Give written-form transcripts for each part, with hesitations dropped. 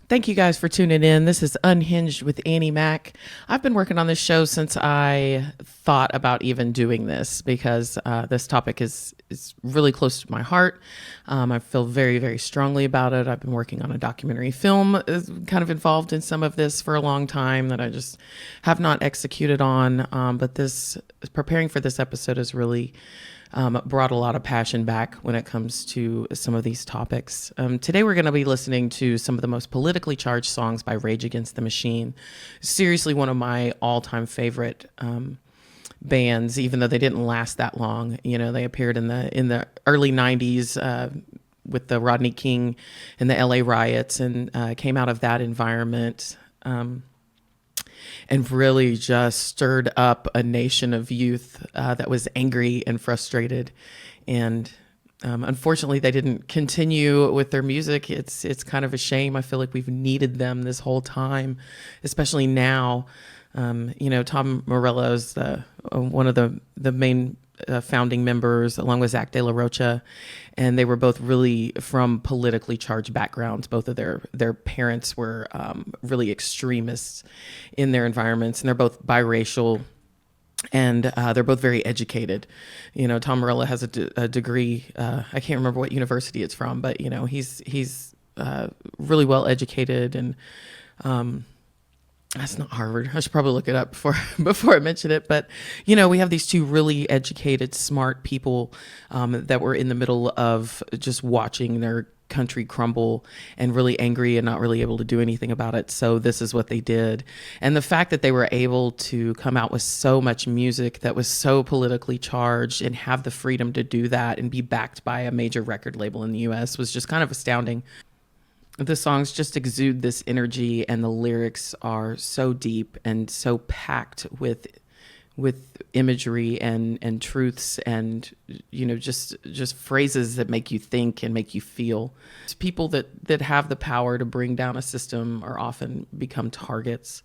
Thank you guys for tuning in. This is Unhinged with Annie Mac. I've been working on this show since I thought about even doing this because this topic is really close to my heart. I feel very, very strongly about it. I've been working on a documentary film, kind of involved in some of this for a long time that I just have not executed on. But this preparing for this episode has really brought a lot of passion back when it comes to some of these topics. Today we're going to be listening to some of the most politically charged songs by Rage Against the Machine. Seriously, one of my all-time favorite bands, even though they didn't last that long. You know, they appeared in the early 90s with the Rodney King and the LA riots, and came out of that environment. And really just stirred up a nation of youth that was angry and frustrated. And unfortunately, they didn't continue with their music. It's kind of a shame. I feel like we've needed them this whole time, especially now. Tom Morello is one of the main founding members, along with Zach De La Rocha, and they were both really from politically charged backgrounds. Both of their parents were really extremists in their environments, and they're both biracial, and they're both very educated. You know, Tom Morello has a degree. I can't remember what university it's from, but you know, he's really well educated, and that's not Harvard. I should probably look it up before I mention it. But, you know, we have these two really educated, smart people that were in the middle of just watching their country crumble and really angry and not really able to do anything about it. So this is what they did. And the fact that they were able to come out with so much music that was so politically charged and have the freedom to do that and be backed by a major record label in the US was just kind of astounding. The songs just exude this energy, and the lyrics are so deep and so packed with imagery and truths, and you know, just phrases that make you think and make you feel. It's people that have the power to bring down a system are often become targets,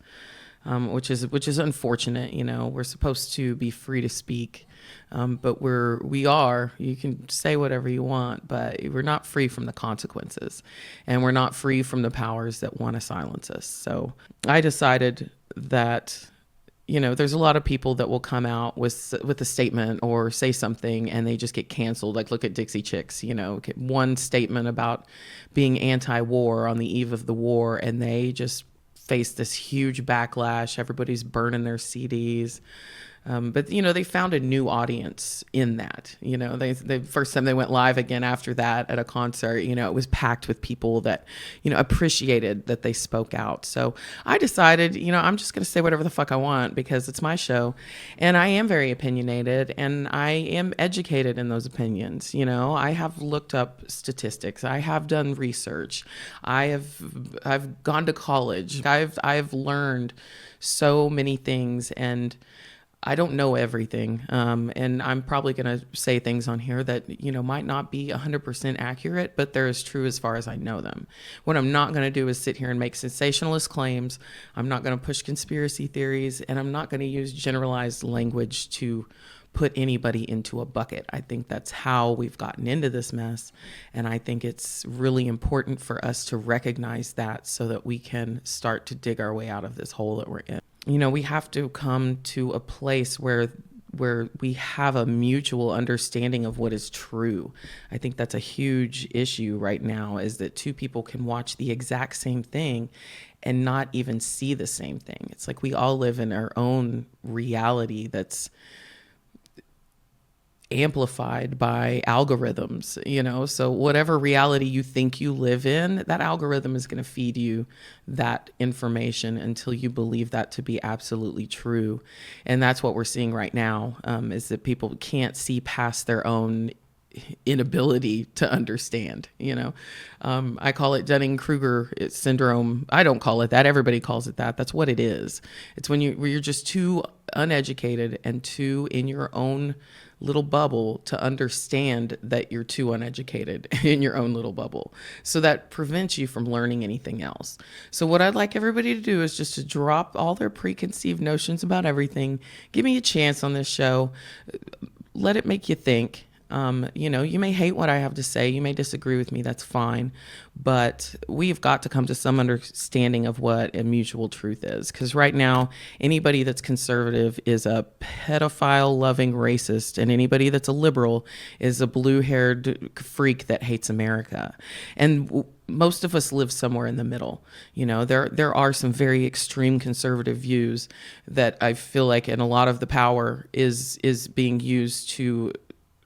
which is unfortunate. You know, we're supposed to be free to speak. But you can say whatever you want, but we're not free from the consequences, and we're not free from the powers that want to silence us. So I decided that, you know, there's a lot of people that will come out with a statement or say something and they just get canceled. Like, look at Dixie Chicks, you know, get one statement about being anti-war on the eve of the war, and they just face this huge backlash. Everybody's burning their CDs. But, you know, they found a new audience in that. You know, the first time they went live again after that at a concert, you know, it was packed with people that, you know, appreciated that they spoke out. So I decided, you know, I'm just going to say whatever the fuck I want because it's my show. And I am very opinionated, and I am educated in those opinions. You know, I have looked up statistics. I have done research. I've gone to college. I've learned so many things, and I don't know everything, and I'm probably going to say things on here that, you know, might not be 100% accurate, but they're as true as far as I know them. What I'm not going to do is sit here and make sensationalist claims. I'm not going to push conspiracy theories, and I'm not going to use generalized language to put anybody into a bucket. I think that's how we've gotten into this mess, and I think it's really important for us to recognize that so that we can start to dig our way out of this hole that we're in. You know, we have to come to a place where we have a mutual understanding of what is true. I think that's a huge issue right now, is that two people can watch the exact same thing and not even see the same thing. It's like we all live in our own reality that's amplified by algorithms, you know, so whatever reality you think you live in, that algorithm is going to feed you that information until you believe that to be absolutely true. And that's what we're seeing right now, is that people can't see past their own inability to understand, you know. I call it Dunning-Kruger syndrome. I don't call it that. Everybody calls it that. That's what it is. It's when you're just too uneducated and too in your own little bubble to understand that you're too uneducated in your own little bubble. So that prevents you from learning anything else. So what I'd like everybody to do is just to drop all their preconceived notions about everything. Give me a chance on this show. Let it make you think. You may hate what I have to say. You may disagree with me. That's fine. But we've got to come to some understanding of what a mutual truth is. Because right now, anybody that's conservative is a pedophile loving racist. And anybody that's a liberal is a blue haired freak that hates America. And most of us live somewhere in the middle. There are some very extreme conservative views that I feel like, and a lot of the power is being used to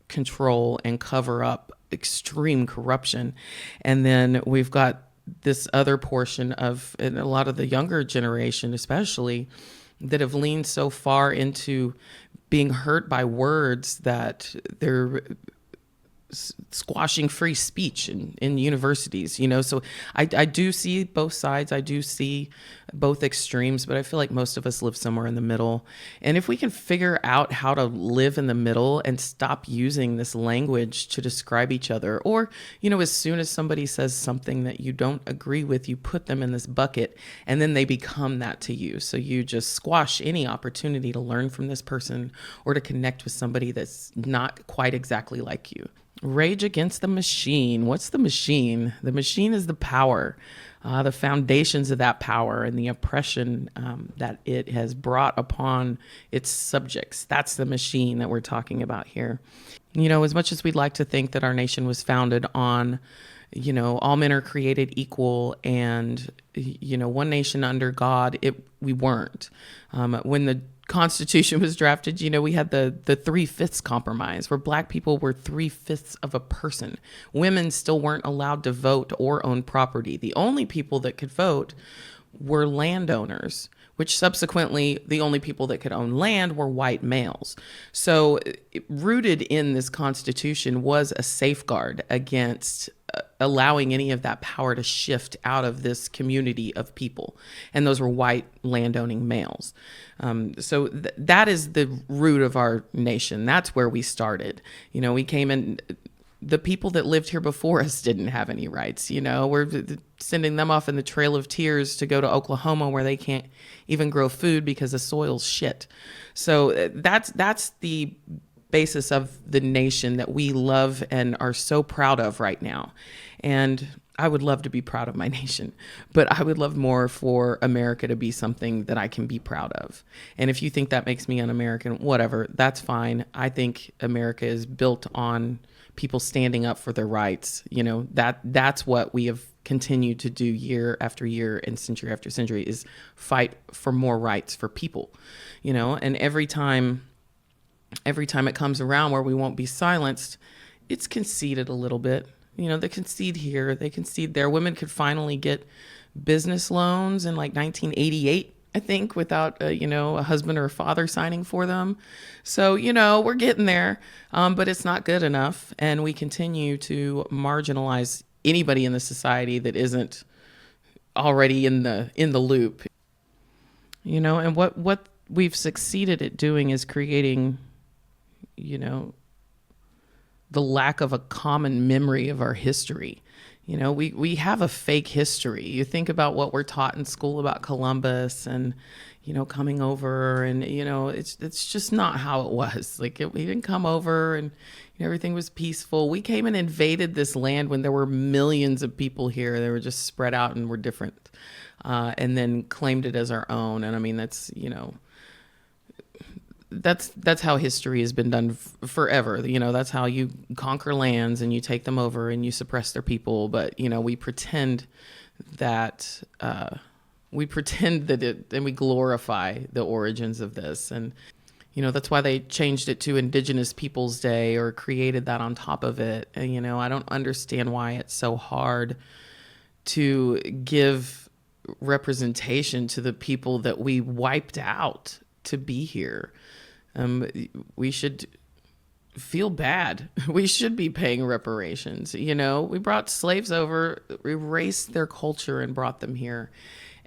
control and cover up extreme corruption. And then we've got this other portion of, and a lot of the younger generation especially, that have leaned so far into being hurt by words that they're squashing free speech in universities, so I do see both sides. I do see both extremes, but I feel like most of us live somewhere in the middle. And if we can figure out how to live in the middle and stop using this language to describe each other, or, as soon as somebody says something that you don't agree with, you put them in this bucket and then they become that to you. So you just squash any opportunity to learn from this person or to connect with somebody that's not quite exactly like you. Rage against the machine. What's the machine? The machine is the power, the foundations of that power and the oppression that it has brought upon its subjects. That's the machine that we're talking about here. As much as we'd like to think that our nation was founded on, all men are created equal and, one nation under God, we weren't. When the Constitution was drafted, we had the 3/5 compromise, where Black people were 3/5 of a person. Women still weren't allowed to vote or own property. The only people that could vote were landowners, which subsequently the only people that could own land were white males. So rooted in this Constitution was a safeguard against allowing any of that power to shift out of this community of people. And those were white landowning males. So that is the root of our nation. That's where we started. We came in, the people that lived here before us didn't have any rights. We're sending them off in the Trail of Tears to go to Oklahoma, where they can't even grow food because the soil's shit. So that's the basis of the nation that we love and are so proud of right now. And I would love to be proud of my nation, but I would love more for America to be something that I can be proud of. And if you think that makes me un-American, whatever, that's fine. I think America is built on people standing up for their rights. That's what we have continued to do year after year and century after century, is fight for more rights for people, and every time it comes around where we won't be silenced, it's conceded a little bit. They concede here, they concede there. Women could finally get business loans in like 1988, I think, without a husband or a father signing for them. So, we're getting there, but it's not good enough. And we continue to marginalize anybody in the society that isn't already in the loop. And what we've succeeded at doing is creating, the lack of a common memory of our history. We have a fake history. You think about what we're taught in school about Columbus and, coming over, and, it's just not how it was. Like, we didn't come over and everything was peaceful. We came and invaded this land when there were millions of people here. They were just spread out and were different, and then claimed it as our own. And I mean, that's how history has been done forever. That's how you conquer lands and you take them over and you suppress their people. But, we pretend that it, and we glorify the origins of this. And, that's why they changed it to Indigenous Peoples Day or created that on top of it. And, I don't understand why it's so hard to give representation to the people that we wiped out to be here. We should feel bad. We should be paying reparations. We brought slaves over, erased their culture and brought them here.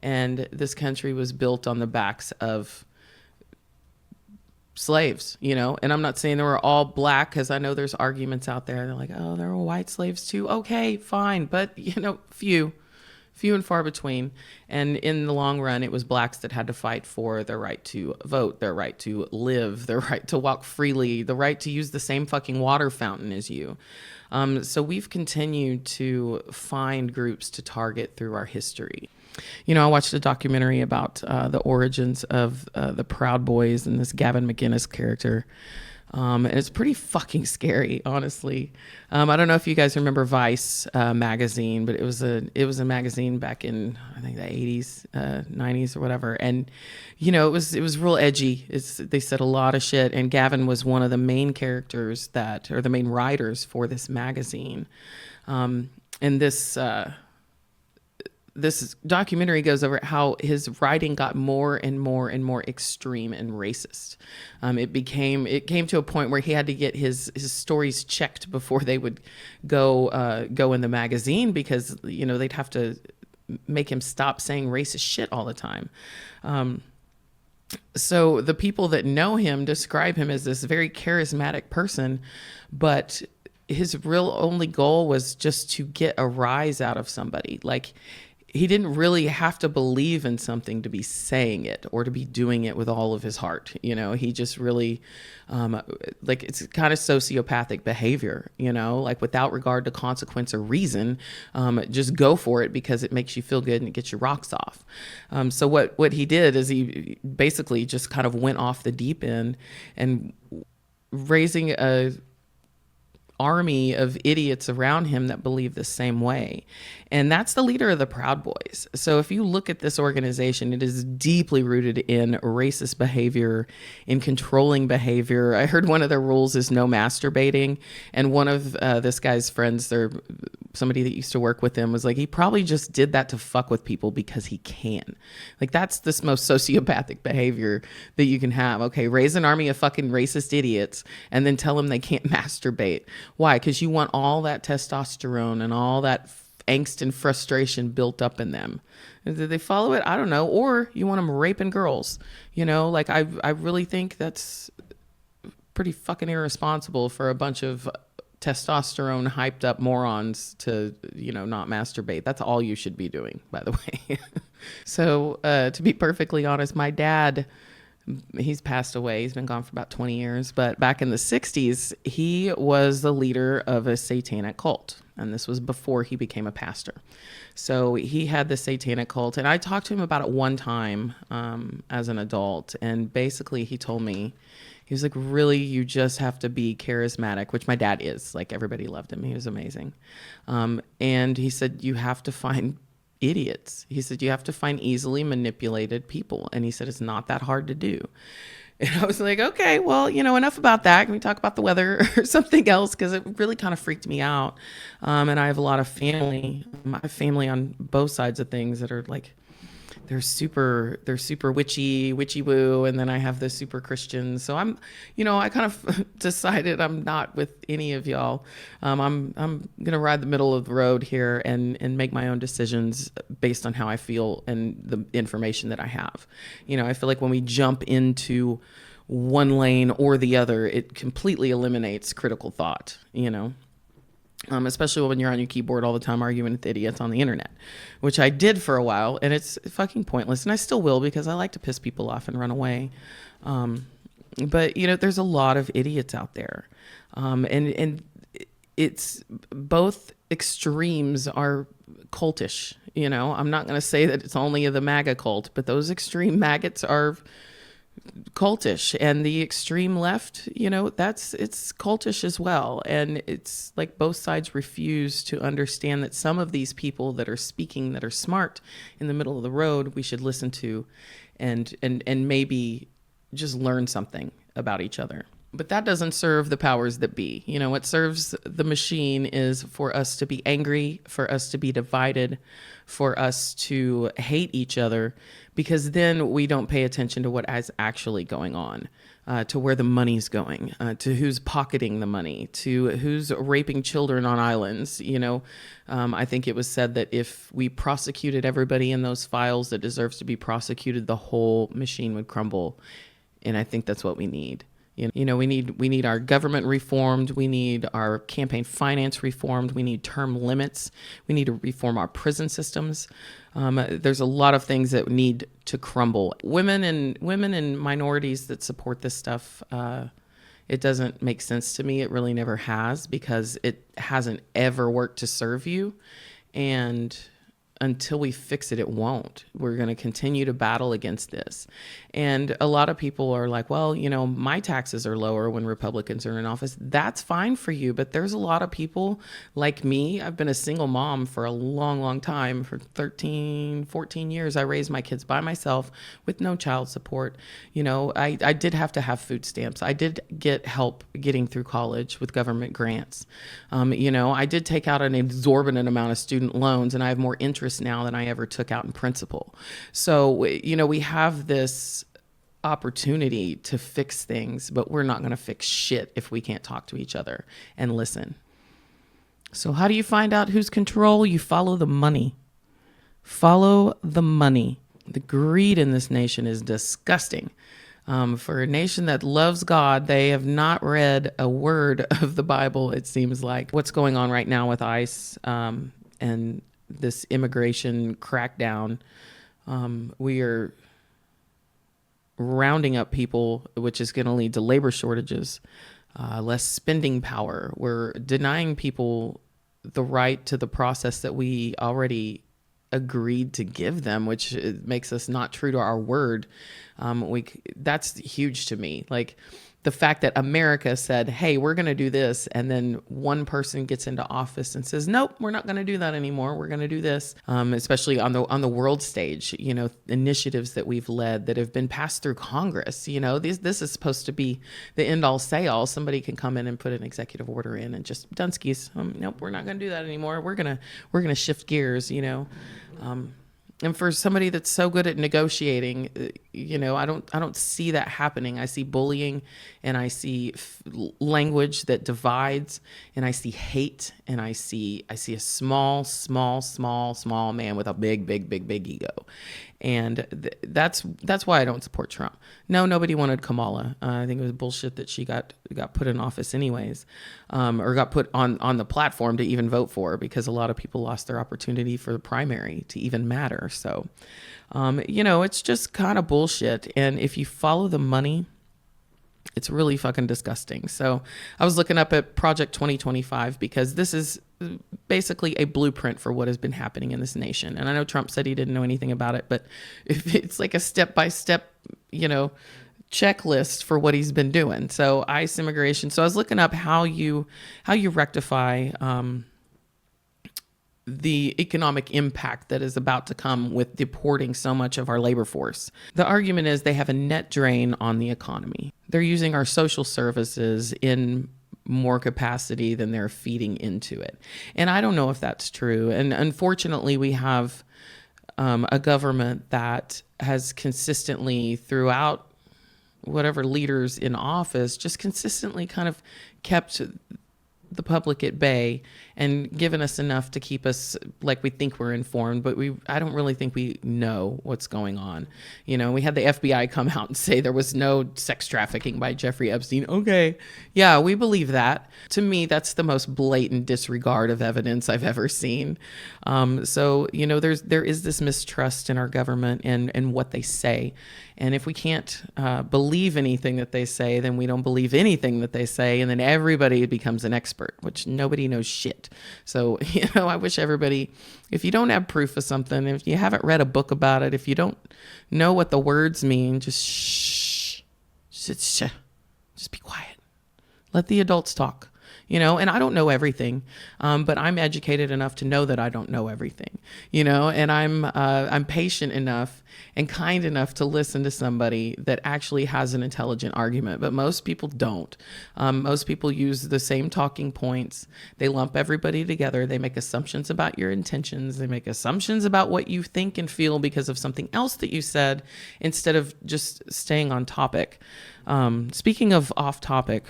And this country was built on the backs of slaves, and I'm not saying they were all black, because I know there's arguments out there. They're like, oh, there were white slaves too. Okay, fine. But, few and far between. And in the long run, it was blacks that had to fight for their right to vote, their right to live, their right to walk freely, the right to use the same fucking water fountain as you. So we've continued to find groups to target through our history. You know, I watched a documentary about the origins of the Proud Boys and this Gavin McInnes character. And it's pretty fucking scary, honestly. I don't know if you guys remember Vice magazine, but it was a magazine back in, I think, the 80s, 90s or whatever. And, you know, it was real edgy. They said a lot of shit. And Gavin was one of the main characters or the main writers for this magazine. And this documentary goes over how his writing got more and more and more extreme and racist. It came to a point where he had to get his stories checked before they would go in the magazine, because, you know, they'd have to make him stop saying racist shit all the time. So the people that know him describe him as this very charismatic person, but his real only goal was just to get a rise out of somebody. Like, he didn't really have to believe in something to be saying it or to be doing it with all of his heart. You know, he just really, it's kind of sociopathic behavior, you know, like without regard to consequence or reason, just go for it because it makes you feel good and it gets your rocks off. So what he did is he basically just kind of went off the deep end and raising a army of idiots around him that believe the same way. And that's the leader of the Proud Boys. So if you look at this organization, it is deeply rooted in racist behavior, in controlling behavior. I heard one of their rules is no masturbating. And one of this guy's friends, somebody that used to work with him, was like, he probably just did that to fuck with people because he can. Like, that's the most sociopathic behavior that you can have. Okay, raise an army of fucking racist idiots and then tell them they can't masturbate. Why? Because you want all that testosterone and all that angst and frustration built up in them. And did they follow it? I don't know. Or you want them raping girls. You know, like I really think that's pretty fucking irresponsible for a bunch of testosterone hyped up morons to, you know, not masturbate. That's all you should be doing, by the way. So to be perfectly honest, my dad, he's passed away. He's been gone for about 20 years. But back in the 60s, he was the leader of a satanic cult. And this was before he became a pastor. So he had the satanic cult. And I talked to him about it one time as an adult. And basically he told me, he was like, really, you just have to be charismatic, which my dad is. Like, everybody loved him. He was amazing. And he said, you have to find idiots. He said, you have to find easily manipulated people. And he said, it's not that hard to do. And I was like, okay, well, you know, enough about that. Can we talk about the weather or something else? Because it really kind of freaked me out. And I have a lot of family. I have family on both sides of things that are like, they're super witchy woo. And then I have the super Christians. So I'm, you know, I kind of decided I'm not with any of y'all. I'm going to ride the middle of the road here and make my own decisions based on how I feel and the information that I have. You know, I feel like when we jump into one lane or the other, it completely eliminates critical thought, you know. Especially when you're on your keyboard all the time arguing with idiots on the internet, which I did for a while, and it's fucking pointless. And I still will, because I like to piss people off and run away. But, you know, there's a lot of idiots out there. And it's both extremes are cultish. You know, I'm not going to say that it's only the MAGA cult, but those extreme maggots are cultish, and the extreme left, you know, it's cultish as well. And it's like both sides refuse to understand that some of these people that are speaking, that are smart in the middle of the road, we should listen to and maybe just learn something about each other. But that doesn't serve the powers that be. You know, what serves the machine is for us to be angry, for us to be divided, for us to hate each other, because then we don't pay attention to what is actually going on, to where the money's going, to who's pocketing the money, to who's raping children on islands. You know, I think it was said that if we prosecuted everybody in those files that deserves to be prosecuted, the whole machine would crumble. And I think that's what we need. We need our government reformed. We need our campaign finance reformed. We need term limits. We need to reform our prison systems. There's a lot of things that need to crumble. Women and minorities that support this stuff, it doesn't make sense to me. It really never has, because it hasn't ever worked to serve you. And until we fix it, it won't. We're going to continue to battle against this. And a lot of people are like, well, my taxes are lower when Republicans are in office. That's fine for you. But there's a lot of people like me. I've been a single mom for a long, long time. For 13, 14 years, I raised my kids by myself with no child support. I did have to have food stamps. I did get help getting through college with government grants. I did take out an exorbitant amount of student loans, and I have more interest now than I ever took out in principal. So, we have this opportunity to fix things, but we're not going to fix shit if we can't talk to each other and listen. So how do you find out who's control? You follow the money. Follow the money. The greed in this nation is disgusting. For a nation that loves God, they have not read a word of the Bible, it seems like. What's going on right now with ICE and this immigration crackdown, we are rounding up people, which is going to lead to labor shortages, less spending power. We're denying people the right to the process that we already agreed to give them, which makes us not true to our word. That's huge to me. Like, the fact that America said, hey, we're going to do this, and then one person gets into office and says, nope, we're not going to do that anymore. We're going to do this. Especially on the world stage, initiatives that we've led that have been passed through Congress. This is supposed to be the end all say all. Somebody can come in and put an executive order in and just Dunskies. Nope, we're not going to do that anymore. We're gonna shift gears. And for somebody that's so good at negotiating, I don't see that happening. I see bullying, and I see language that divides, and I see hate, and I see a small man with a big ego. And that's why I don't support Trump. No, nobody wanted Kamala. I think it was bullshit that she got put in office anyways, or got put on the platform to even vote for, because a lot of people lost their opportunity for the primary to even matter. So, it's just kind of bullshit. And if you follow the money, it's really fucking disgusting. So I was looking up at Project 2025, because this is basically a blueprint for what has been happening in this nation. And I know Trump said he didn't know anything about it, but if it's like a step-by-step, checklist for what he's been doing. So ICE immigration. So I was looking up how you rectify the economic impact that is about to come with deporting so much of our labor force. The argument is they have a net drain on the economy. They're using our social services in more capacity than they're feeding into it. And I don't know if that's true. And unfortunately, we have a government that has consistently, throughout whatever leaders in office, just consistently kind of kept the public at bay and given us enough to keep us like we think we're informed, but I don't really think we know what's going on. We had the FBI come out and say there was no sex trafficking by Jeffrey Epstein. Okay, yeah, we believe that. To me, that's the most blatant disregard of evidence I've ever seen. So there is this mistrust in our government and what they say. And if we can't believe anything that they say, then we don't believe anything that they say. And then everybody becomes an expert, which nobody knows shit. So, I wish everybody, if you don't have proof of something, if you haven't read a book about it, if you don't know what the words mean, just shh. Just be quiet. Let the adults talk. And I don't know everything, but I'm educated enough to know that I don't know everything, and I'm patient enough and kind enough to listen to somebody that actually has an intelligent argument, but most people don't. Most people use the same talking points. They lump everybody together. They make assumptions about your intentions. They make assumptions about what you think and feel because of something else that you said, instead of just staying on topic. Speaking of off topic,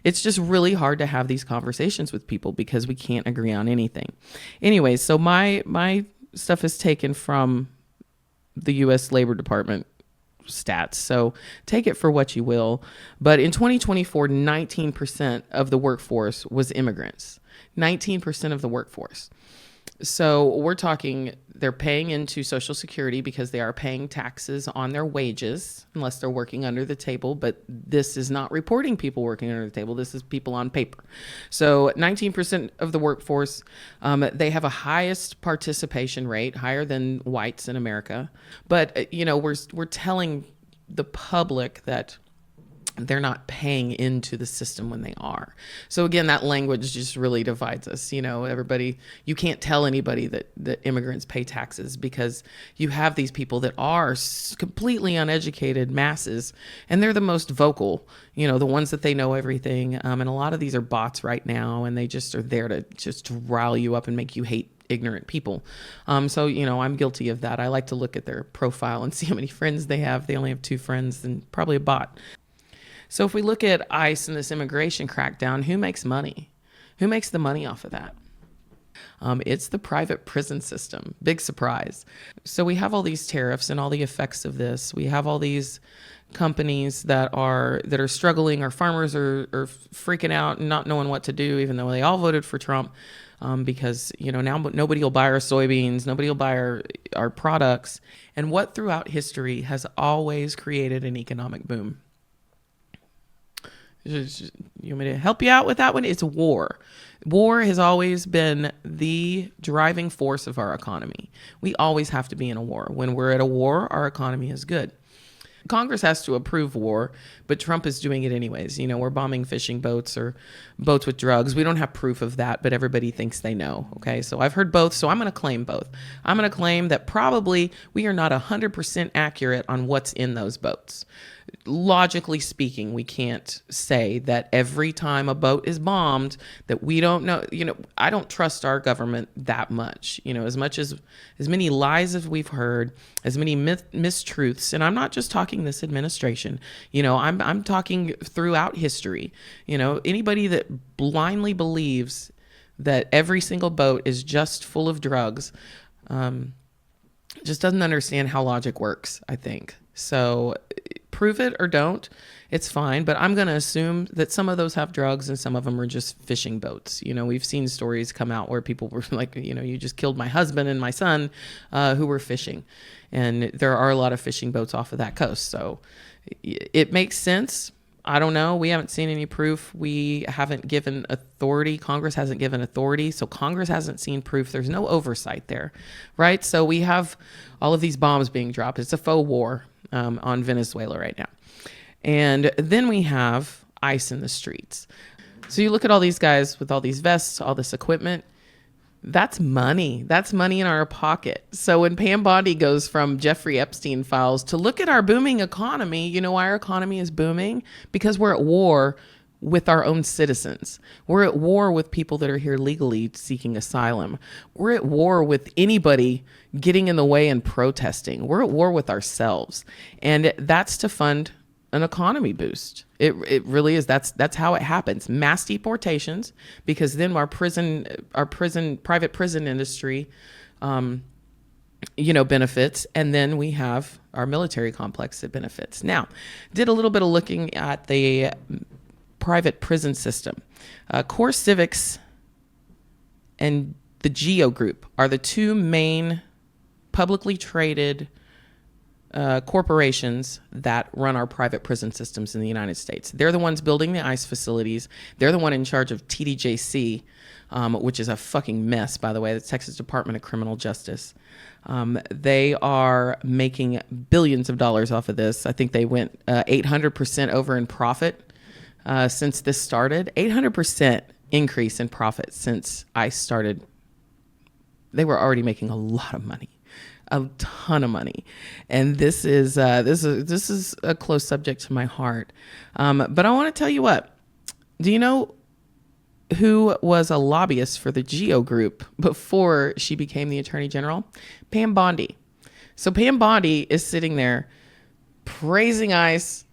it's just really hard to have these conversations with people because we can't agree on anything. Anyways, so my stuff is taken from the U.S. Labor Department stats, so take it for what you will. But in 2024, 19% of the workforce was immigrants. 19% of the workforce. So we're talking they're paying into Social Security because they are paying taxes on their wages unless they're working under the table. But this is not reporting people working under the table. This is people on paper. So 19% of the workforce, they have a highest participation rate, higher than whites in America. But, we're telling the public that they're not paying into the system when they are. So again, that language just really divides us. Everybody, you can't tell anybody that immigrants pay taxes because you have these people that are completely uneducated masses, and they're the most vocal, the ones that they know everything. And a lot of these are bots right now, and they just are there to just rile you up and make you hate ignorant people. So, I'm guilty of that. I like to look at their profile and see how many friends they have. They only have 2 friends and probably a bot. So if we look at ICE and this immigration crackdown, who makes money? Who makes the money off of that? It's the private prison system. Big surprise. So we have all these tariffs and all the effects of this. We have all these companies that are struggling. Our farmers are freaking out and not knowing what to do, even though they all voted for Trump. Because, now nobody will buy our soybeans, nobody will buy our products. And what throughout history has always created an economic boom? You want me to help you out with that one? It's war. War has always been the driving force of our economy. We always have to be in a war. When we're at a war, our economy is good. Congress has to approve war, but Trump is doing it anyways. We're bombing fishing boats or boats with drugs. We don't have proof of that, but everybody thinks they know. Okay, so I've heard both, so I'm going to claim both. I'm going to claim that probably we are not 100% accurate on what's in those boats. Logically speaking, we can't say that every time a boat is bombed that we don't know. I don't trust our government that much. As many lies as we've heard, as many mistruths, and I'm not just talking this administration. I'm talking throughout history. Anybody that blindly believes that every single boat is just full of drugs just doesn't understand how logic works, I think. So prove it or don't, it's fine. But I'm going to assume that some of those have drugs and some of them are just fishing boats. We've seen stories come out where people were like, you just killed my husband and my son who were fishing. And there are a lot of fishing boats off of that coast. So it makes sense. I don't know. We haven't seen any proof. We haven't given authority. Congress hasn't given authority. So Congress hasn't seen proof. There's no oversight there, right? So we have all of these bombs being dropped. It's a faux war on Venezuela right now. And then we have ICE in the streets. So you look at all these guys with all these vests, all this equipment. That's money. That's money in our pocket. So when Pam Bondi goes from Jeffrey Epstein files to look at our booming economy, you know why our economy is booming? Because we're at war with our own citizens. We're at war with people that are here legally seeking asylum. We're at war with anybody getting in the way and protesting. We're at war with ourselves. And that's to fund an economy boost. It really is. That's how it happens. Mass deportations, because then our private prison industry, benefits, and then we have our military complex that benefits. Now, did a little bit of looking at the private prison system. Core Civics and the Geo Group are the 2 main publicly traded corporations that run our private prison systems in the United States. They're the ones building the ICE facilities. They're the one in charge of TDJC, which is a fucking mess, by the way, the Texas Department of Criminal Justice. They are making billions of dollars off of this. I think they went 800% over in profit since this started. 800% increase in profit since ICE started. They were already making a lot of money. A ton of money, and this is a close subject to my heart. But I want to tell you what. Do you know who was a lobbyist for the Geo Group before she became the Attorney General? Pam Bondi. So Pam Bondi is sitting there praising ICE.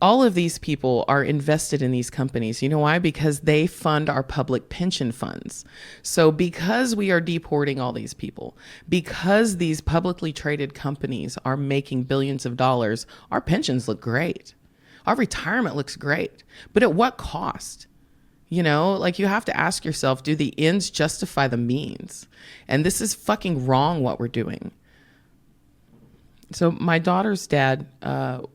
all of these people are invested in these companies. You know why? Because they fund our public pension funds. So because we are deporting all these people, because these publicly traded companies are making billions of dollars, our pensions look great. Our retirement looks great. But at what cost? You know, like you have to ask yourself, do the ends justify the means? And this is fucking wrong what we're doing. So my daughter's dad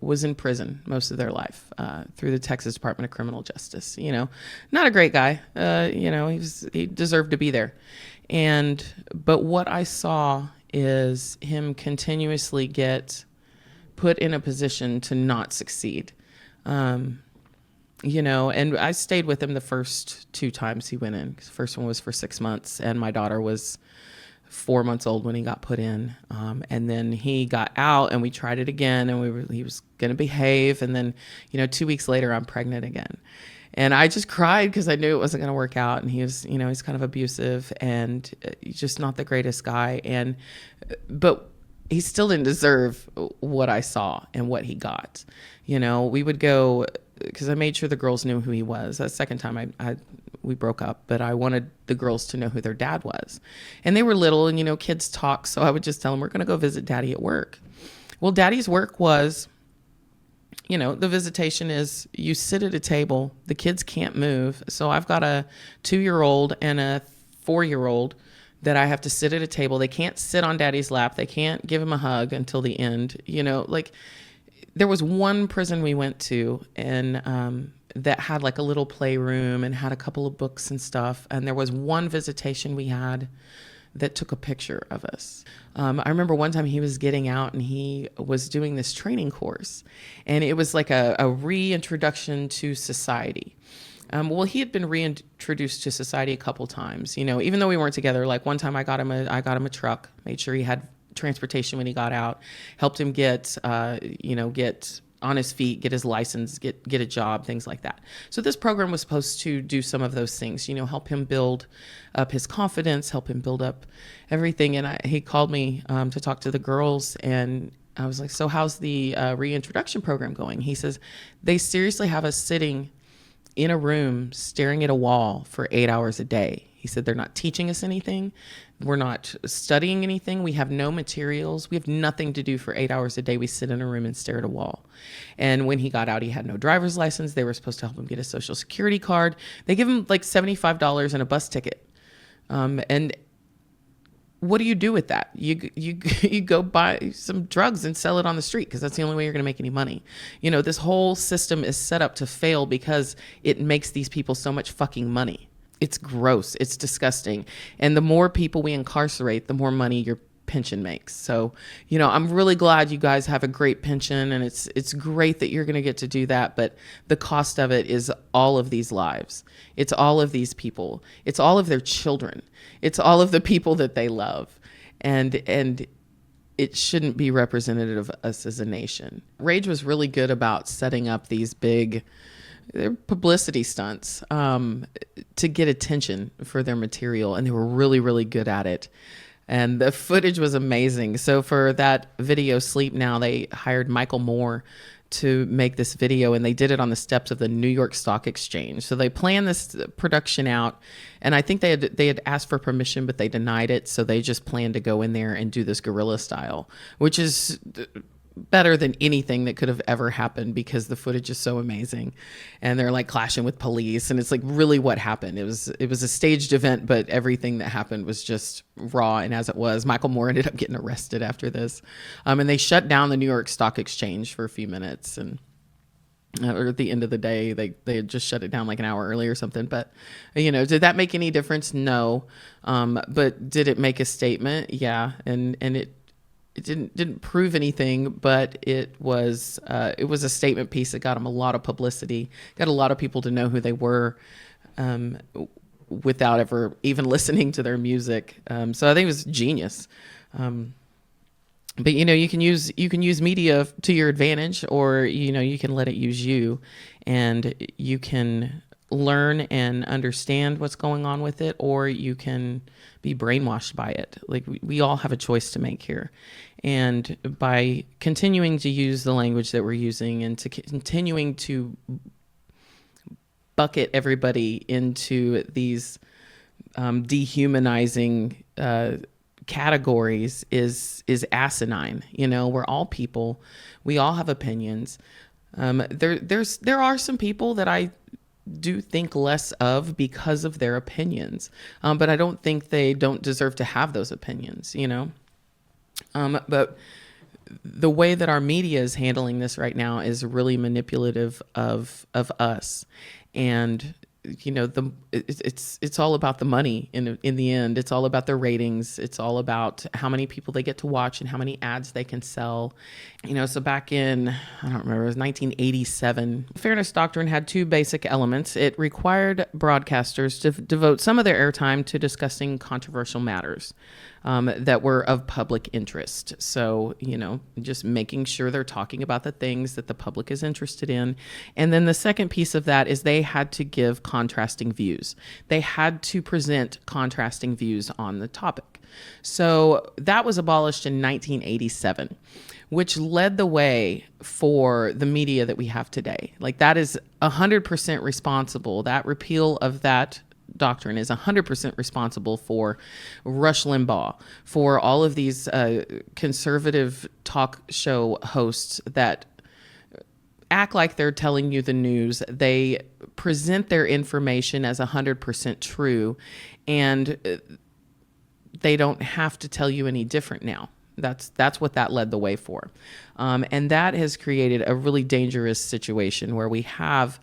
was in prison most of their life through the Texas Department of Criminal Justice. You know, not a great guy. You know, he deserved to be there. But what I saw is him continuously get put in a position to not succeed. You know, and I stayed with him the first 2 times he went in. The first one was for 6 months, and my daughter was 4 months old when he got put in. And then he got out and we tried it again, and he was going to behave. And then, you know, 2 weeks later, I'm pregnant again. And I just cried because I knew it wasn't going to work out. And he was, you know, he's kind of abusive and just not the greatest guy. But he still didn't deserve what I saw and what he got. You know, we would go, because I made sure the girls knew who he was. That second time we broke up, but I wanted the girls to know who their dad was. And they were little, and, you know, kids talk. So I would just tell them, we're going to go visit daddy at work. Well, daddy's work was, you know, the visitation is you sit at a table, the kids can't move. So I've got a 2-year-old and a 4-year-old that I have to sit at a table. They can't sit on daddy's lap. They can't give him a hug until the end. You know, like there was one prison we went to, and that had like a little playroom and had a couple of books and stuff. And there was one visitation we had that took a picture of us. I remember one time he was getting out and he was doing this training course, and it was like a reintroduction to society. Well, he had been reintroduced to society a couple times, you know, even though we weren't together. Like one time I got him a truck, made sure he had transportation when he got out, helped him get on his feet, get his license, get a job, things like that. So this program was supposed to do some of those things, you know, help him build up his confidence, help him build up everything. And he called me to talk to the girls, and I was like, so how's the reintroduction program going? He says, they seriously have us sitting in a room staring at a wall for 8 hours a day. He said, they're not teaching us anything. We're not studying anything. We have no materials. We have nothing to do for 8 hours a day. We sit in a room and stare at a wall. And when he got out, he had no driver's license. They were supposed to help him get a social security card. They give him like $75 and a bus ticket. And what do you do with that? You go buy some drugs and sell it on the street, because that's the only way you're going to make any money. You know, this whole system is set up to fail because it makes these people so much fucking money. It's gross. It's disgusting. And the more people we incarcerate, the more money your pension makes. So, you know, I'm really glad you guys have a great pension, and it's great that you're going to get to do that. But the cost of it is all of these lives. It's all of these people. It's all of their children. It's all of the people that they love. And it shouldn't be representative of us as a nation. Rage was really good about setting up these big publicity stunts to get attention for their material, and they were really, really good at it. And the footage was amazing. So for that video, Sleep Now, they hired Michael Moore to make this video, and they did it on the steps of the New York Stock Exchange. So they planned this production out, and I think they had asked for permission, but they denied it. So they just planned to go in there and do this guerrilla style, which is better than anything that could have ever happened, because the footage is so amazing. And they're like clashing with police, and it's like really what happened. It was a staged event, but everything that happened was just raw. And as it was, Michael Moore ended up getting arrested after this. And they shut down the New York Stock Exchange for a few minutes, and or at the end of the day, they had just shut it down like an hour early or something. But, you know, did that make any difference? No. But did it make a statement? Yeah. And it didn't prove anything, but it was a statement piece that got them a lot of publicity, got a lot of people to know who they were, without ever even listening to their music. So I think it was genius. But you know, you can use media to your advantage, or you know, you can let it use you, and you can learn and understand what's going on with it, or you can be brainwashed by it. Like we all have a choice to make here. And by continuing to use the language that we're using and to continuing to bucket everybody into these dehumanizing categories is asinine. You know, we're all people. We all have opinions. There are some people that I do think less of because of their opinions, but I don't think they don't deserve to have those opinions. You know, but the way that our media is handling this right now is really manipulative of us, and you know, it's all about the money in the end. It's all about the ratings. It's all about how many people they get to watch and how many ads they can sell. You know, so back in, I don't remember, it was 1987. Fairness doctrine had two basic elements. It required broadcasters to devote some of their airtime to discussing controversial matters that were of public interest. So, you know, just making sure they're talking about the things that the public is interested in. And then the second piece of that is they had to give contrasting views. They had to present contrasting views on the topic. So that was abolished in 1987, which led the way for the media that we have today. Like that is 100% responsible. That repeal of that doctrine is 100% responsible for Rush Limbaugh, for all of these conservative talk show hosts that act like they're telling you the news. They present their information as 100% true, and they don't have to tell you any different now. That's what that led the way for. And that has created a really dangerous situation where we have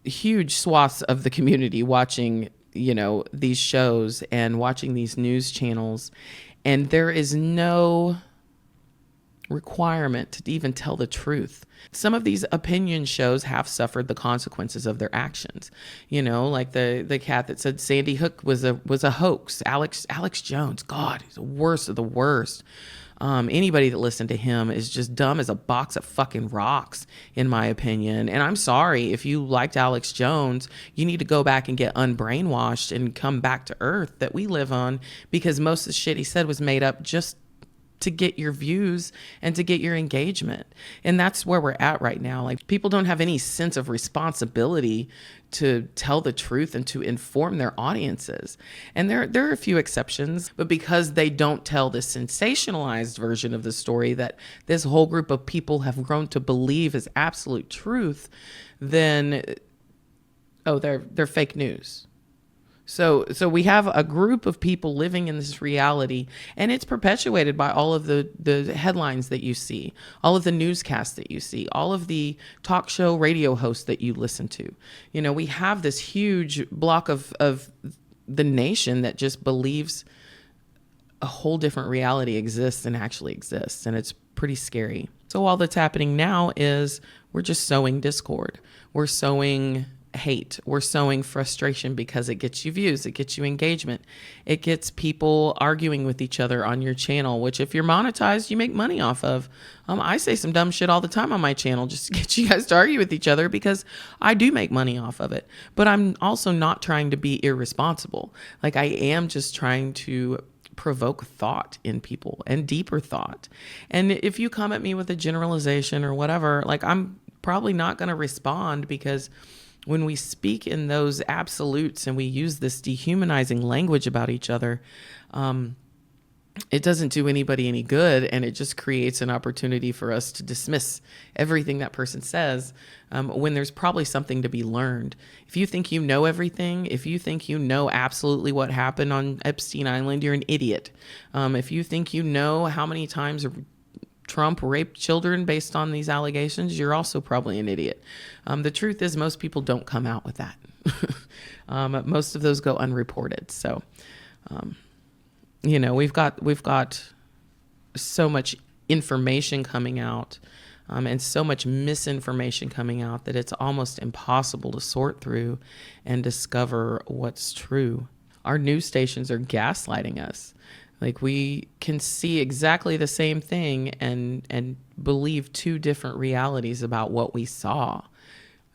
huge swaths of the community watching, you know, these shows and watching these news channels, and there is no requirement to even tell the truth. Some of these opinion shows have suffered the consequences of their actions. You know, like the cat that said Sandy Hook was a hoax. Alex Jones, God, he's the worst of the worst. Anybody that listened to him is just dumb as a box of fucking rocks, in my opinion. And I'm sorry, if you liked Alex Jones, you need to go back and get unbrainwashed and come back to earth that we live on, because most of the shit he said was made up just to get your views and to get your engagement. And that's where we're at right now. Like, people don't have any sense of responsibility to tell the truth and to inform their audiences. And there are a few exceptions, but because they don't tell the sensationalized version of the story that this whole group of people have grown to believe is absolute truth, then, oh, they're fake news. So we have a group of people living in this reality, and it's perpetuated by all of the headlines that you see, all of the newscasts that you see, all of the talk show radio hosts that you listen to. You know, we have this huge block of the nation that just believes a whole different reality exists and actually exists, and it's pretty scary. So all that's happening now is we're just sowing discord. We're sowing hate. We're sowing frustration because it gets you views, it gets you engagement, it gets people arguing with each other on your channel, which if you're monetized, you make money off of. I say some dumb shit all the time on my channel just to get you guys to argue with each other because I do make money off of it. But I'm also not trying to be irresponsible. Like, I am just trying to provoke thought in people and deeper thought. And if you come at me with a generalization or whatever, like, I'm probably not going to respond, because when we speak in those absolutes and we use this dehumanizing language about each other, it doesn't do anybody any good, and it just creates an opportunity for us to dismiss everything that person says, when there's probably something to be learned. If you think you know everything, if you think you know absolutely what happened on Epstein Island, you're an idiot. If you think you know how many times Trump raped children based on these allegations, you're also probably an idiot. The truth is, most people don't come out with that. Most of those go unreported. So, you know, we've got so much information coming out, and so much misinformation coming out, that it's almost impossible to sort through and discover what's true. Our news stations are gaslighting us. Like, we can see exactly the same thing and believe two different realities about what we saw.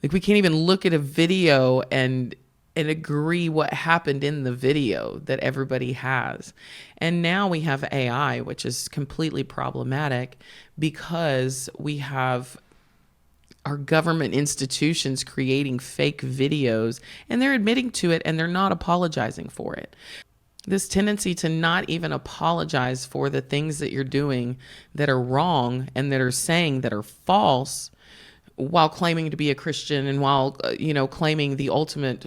Like we can't even look at a video and agree what happened in the video that everybody has. And now we have AI, which is completely problematic because we have our government institutions creating fake videos, and they're admitting to it and they're not apologizing for it. This tendency to not even apologize for the things that you're doing that are wrong and that are saying that are false, while claiming to be a Christian and while, claiming the ultimate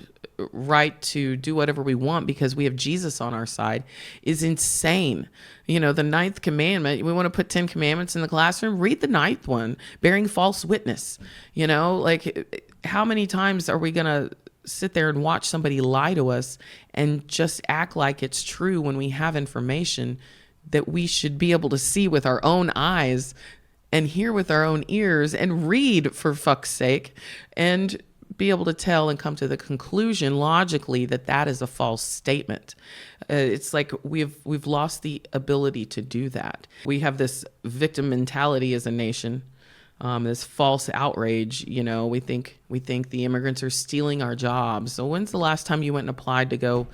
right to do whatever we want because we have Jesus on our side, is insane. The ninth commandment, we want to put 10 commandments in the classroom, read the ninth one, bearing false witness. Like how many times are we going to sit there and watch somebody lie to us and just act like it's true when we have information that we should be able to see with our own eyes and hear with our own ears and read, for fuck's sake, and be able to tell and come to the conclusion logically that that is a false statement. It's like we've lost the ability to do that. We have this victim mentality as a nation, this false outrage. We think the immigrants are stealing our jobs. So when's the last time you went and applied to go,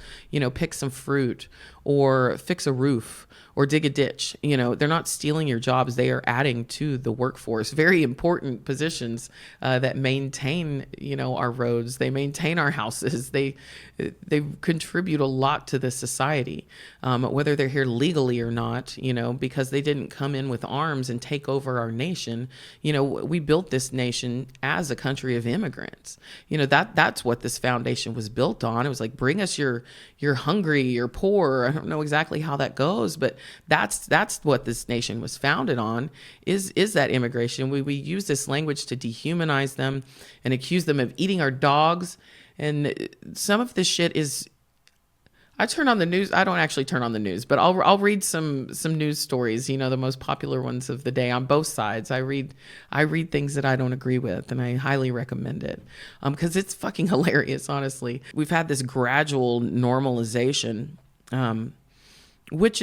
pick some fruit or fix a roof or dig a ditch? They're not stealing your jobs. They are adding to the workforce. Very important positions that maintain, our roads. They maintain our houses. They contribute a lot to the society, whether they're here legally or not, because they didn't come in with arms and take over our nation. We built this nation as a country of immigrants. That's what this foundation was built on. It was like, bring us you're hungry, you're poor. I don't know exactly how that goes, but that's what this nation was founded on, is that immigration. We use this language to dehumanize them and accuse them of eating our dogs. And some of this shit is, I turn on the news. I don't actually turn on the news, but I'll read some news stories, the most popular ones of the day on both sides. I read things that I don't agree with, and I highly recommend it because it's fucking hilarious, honestly. We've had this gradual normalization, which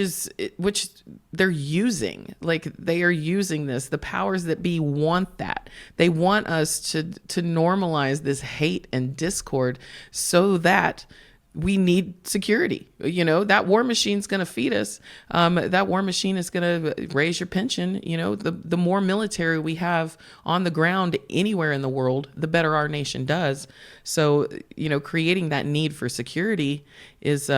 they're using. Like, they are using this. The powers that be want that. They want us to normalize this hate and discord so that we need security. That war machine's going to feed us. That war machine is going to raise your pension. The more military we have on the ground anywhere in the world, the better our nation does. So, creating that need for security is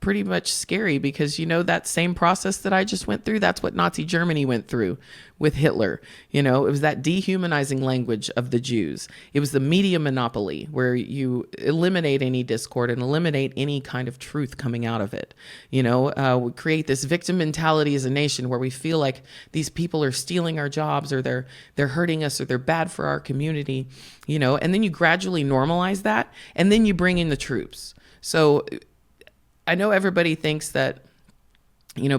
pretty much scary because, that same process that I just went through, that's what Nazi Germany went through with Hitler. It was that dehumanizing language of the Jews. It was the media monopoly where you eliminate any discord and eliminate any kind of truth coming out of it. We create this victim mentality as a nation where we feel like these people are stealing our jobs or they're hurting us or they're bad for our community, and then you gradually normalize that and then you bring in the troops. So I know everybody thinks that,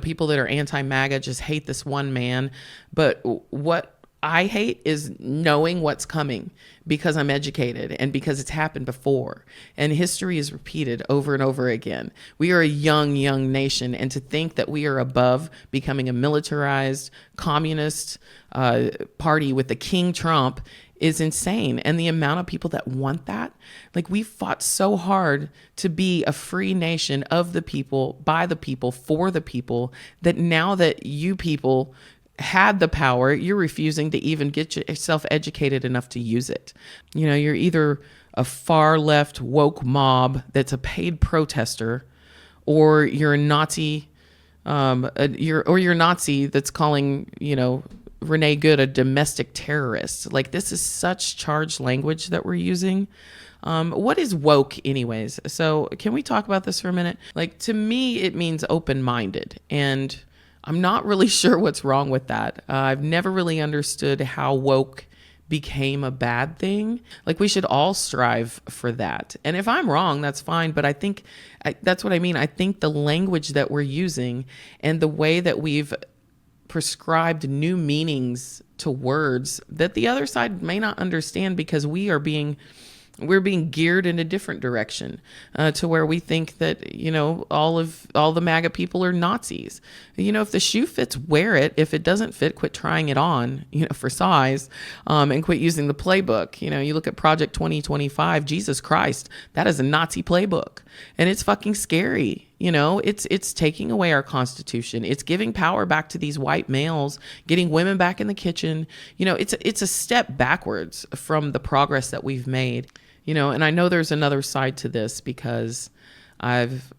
people that are anti-MAGA just hate this one man, but what I hate is knowing what's coming because I'm educated and because it's happened before. And history is repeated over and over again. We are a young nation, and to think that we are above becoming a militarized communist party with the King Trump is insane. And the amount of people that want that, like, we fought so hard to be a free nation of the people, by the people, for the people, that now that you people had the power, you're refusing to even get yourself educated enough to use it. You're either a far left woke mob that's a paid protester, or you're a Nazi, you're Nazi that's calling, Renee Good a domestic terrorist. Like, this is such charged language that we're using. What is woke anyways? So can we talk about this for a minute? Like, to me, it means open-minded, and I'm not really sure what's wrong with that. I've never really understood how woke became a bad thing. Like, we should all strive for that. And if I'm wrong, that's fine. But I think that's what I mean. I think the language that we're using and the way that we've prescribed new meanings to words that the other side may not understand because we are being we're being geared in a different direction, to where we think that, all the MAGA people are Nazis. If the shoe fits, wear it. If it doesn't fit, quit trying it on, for size, and quit using the playbook. You look at Project 2025, Jesus Christ, that is a Nazi playbook, and it's fucking scary. It's taking away our Constitution. It's giving power back to these white males, getting women back in the kitchen. It's a step backwards from the progress that we've made. And I know there's another side to this, because I've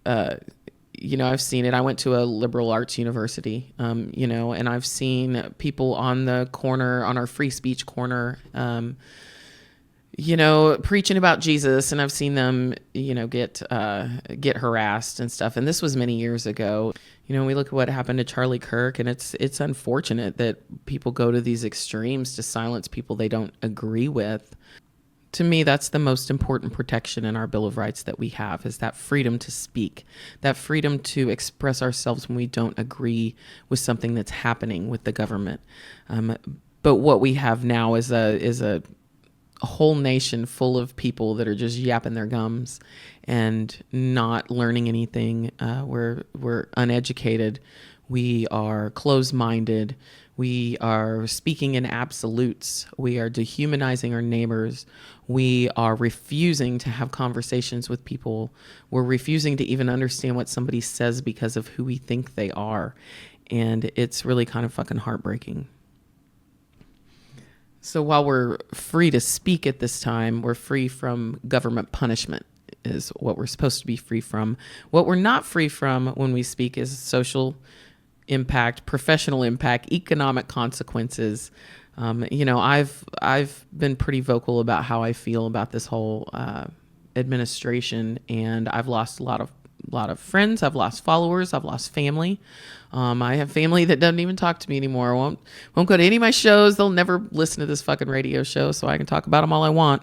seen it. I went to a liberal arts university, and I've seen people on the corner, on our free speech corner, preaching about Jesus, and I've seen them, get harassed and stuff. And this was many years ago. We look at what happened to Charlie Kirk, and it's unfortunate that people go to these extremes to silence people they don't agree with. To me, that's the most important protection in our Bill of Rights that we have, is that freedom to speak, that freedom to express ourselves when we don't agree with something that's happening with the government. But what we have now is a whole nation full of people that are just yapping their gums and not learning anything. We're uneducated. We are closed-minded. We are speaking in absolutes. We are dehumanizing our neighbors. We are refusing to have conversations with people. We're refusing to even understand what somebody says because of who we think they are. And it's really kind of fucking heartbreaking. So while we're free to speak at this time, we're free from government punishment, is what we're supposed to be free from. What we're not free from when we speak is social impact, professional impact, economic consequences. I've been pretty vocal about how I feel about this whole administration, and I've lost a lot of friends. I've lost followers. I've lost family. I have family that doesn't even talk to me anymore. Won't go to any of my shows. They'll never listen to this fucking radio show, so I can talk about them all I want.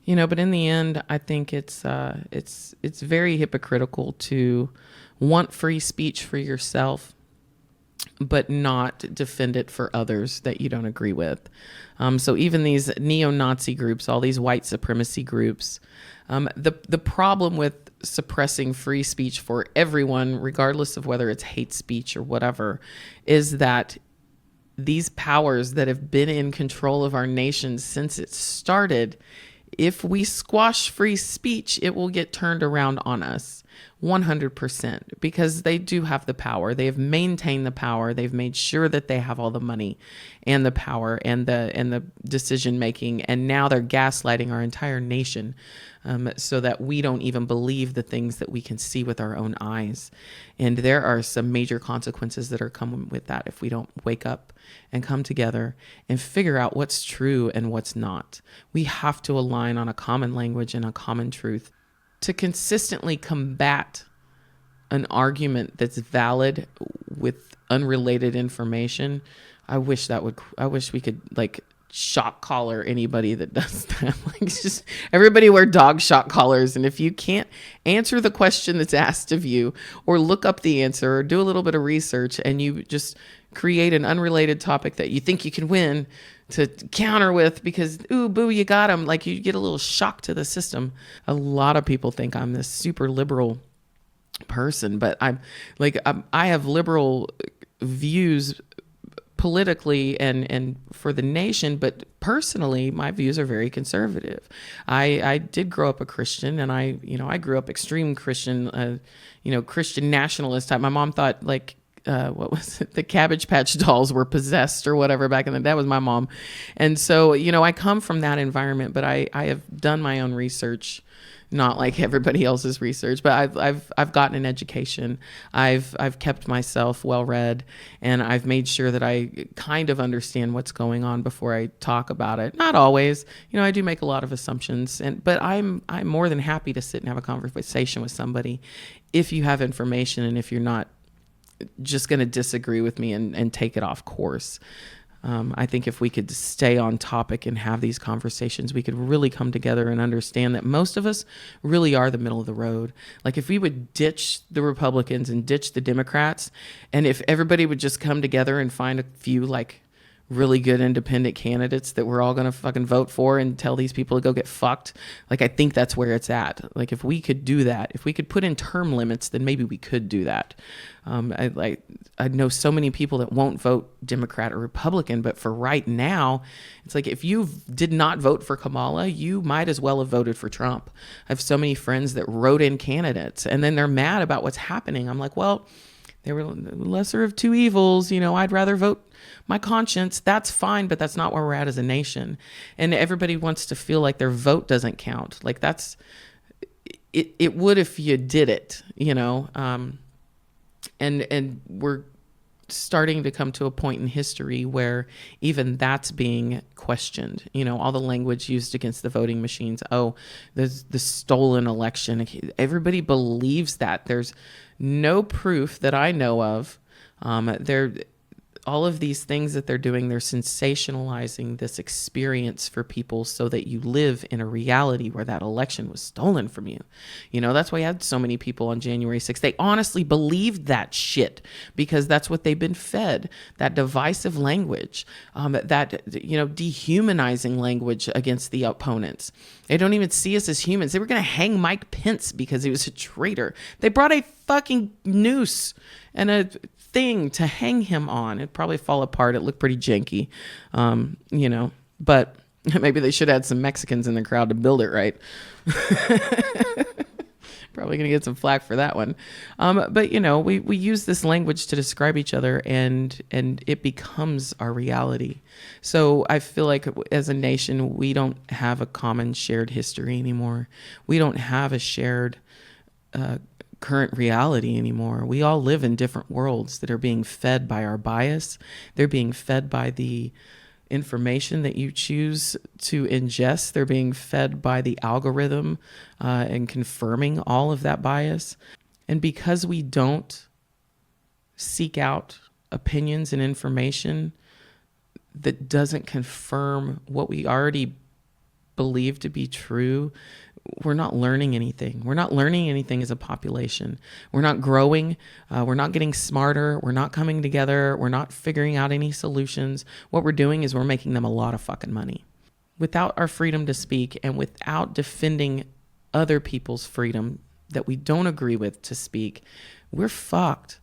But in the end, I think it's very hypocritical to want free speech for yourself, but not defend it for others that you don't agree with. So even these neo-Nazi groups, all these white supremacy groups, the problem with suppressing free speech for everyone, regardless of whether it's hate speech or whatever, is that these powers that have been in control of our nation since it started, if we squash free speech, it will get turned around on us 100%, because they do have the power. They have maintained the power. They've made sure that they have all the money and the power and the decision making, and now they're gaslighting our entire nation, so that we don't even believe the things that we can see with our own eyes. And there are some major consequences that are coming with that if we don't wake up and come together and figure out what's true and what's not. We have to align on a common language and a common truth to consistently combat an argument that's valid with unrelated information. I wish we could shock collar anybody that does that. Just everybody wear dog shock collars. And if you can't answer the question that's asked of you, or look up the answer, or do a little bit of research, and you just create an unrelated topic that you think you can win to counter with because, ooh, boo, you got him. You get a little shock to the system. A lot of people think I'm this super liberal person, but I have liberal views politically and for the nation, but personally, my views are very conservative. I did grow up a Christian, and I grew up extreme Christian, Christian nationalist type. My mom thought what was it? The Cabbage Patch Dolls were possessed or whatever back in the day. That was my mom. And so, I come from that environment, but I have done my own research, not like everybody else's research, but I've gotten an education. I've kept myself well read, and I've made sure that I kind of understand what's going on before I talk about it. Not always, I do make a lot of assumptions, but I'm more than happy to sit and have a conversation with somebody if you have information and if you're not just going to disagree with me and take it off course. I think if we could stay on topic and have these conversations, we could really come together and understand that most of us really are the middle of the road. If we would ditch the Republicans and ditch the Democrats, and if everybody would just come together and find a few really good independent candidates that we're all going to fucking vote for and tell these people to go get fucked. Like, I think that's where it's at. Like, if we could do that, if we could put in term limits, then maybe we could do that. I know so many people that won't vote Democrat or Republican, but for right now, it's like, if you did not vote for Kamala, you might as well have voted for Trump. I have so many friends that wrote in candidates and then they're mad about what's happening. I'm like, well, they were lesser of two evils. I'd rather vote my conscience. That's fine, but that's not where we're at as a nation. And everybody wants to feel like their vote doesn't count. Like, that's it would if you did it, and we're starting to come to a point in history where even that's being questioned. All the language used against the voting machines. Oh, there's the stolen election. Everybody believes that. There's no proof that I know of. All of these things that they're doing, they're sensationalizing this experience for people so that you live in a reality where that election was stolen from you. That's why I had so many people on January 6th. They honestly believed that shit because that's what they've been fed, that divisive language, that dehumanizing language against the opponents. They don't even see us as humans. They were going to hang Mike Pence because he was a traitor. They brought a fucking noose and a thing to hang him on. It'd probably fall apart. It looked pretty janky, but maybe they should add some Mexicans in the crowd to build it right. Probably going to get some flack for that one. But we use this language to describe each other and it becomes our reality. So I feel like as a nation, we don't have a common shared history anymore. We don't have a shared current reality anymore. We all live in different worlds that are being fed by our bias. They're being fed by the information that you choose to ingest. They're being fed by the algorithm and confirming all of that bias. And because we don't seek out opinions and information that doesn't confirm what we already believe to be true, we're not learning anything. We're not learning anything as a population. We're not growing. We're not getting smarter. We're not coming together. We're not figuring out any solutions. What we're doing is we're making them a lot of fucking money. Without our freedom to speak and without defending other people's freedom that we don't agree with to speak, we're fucked.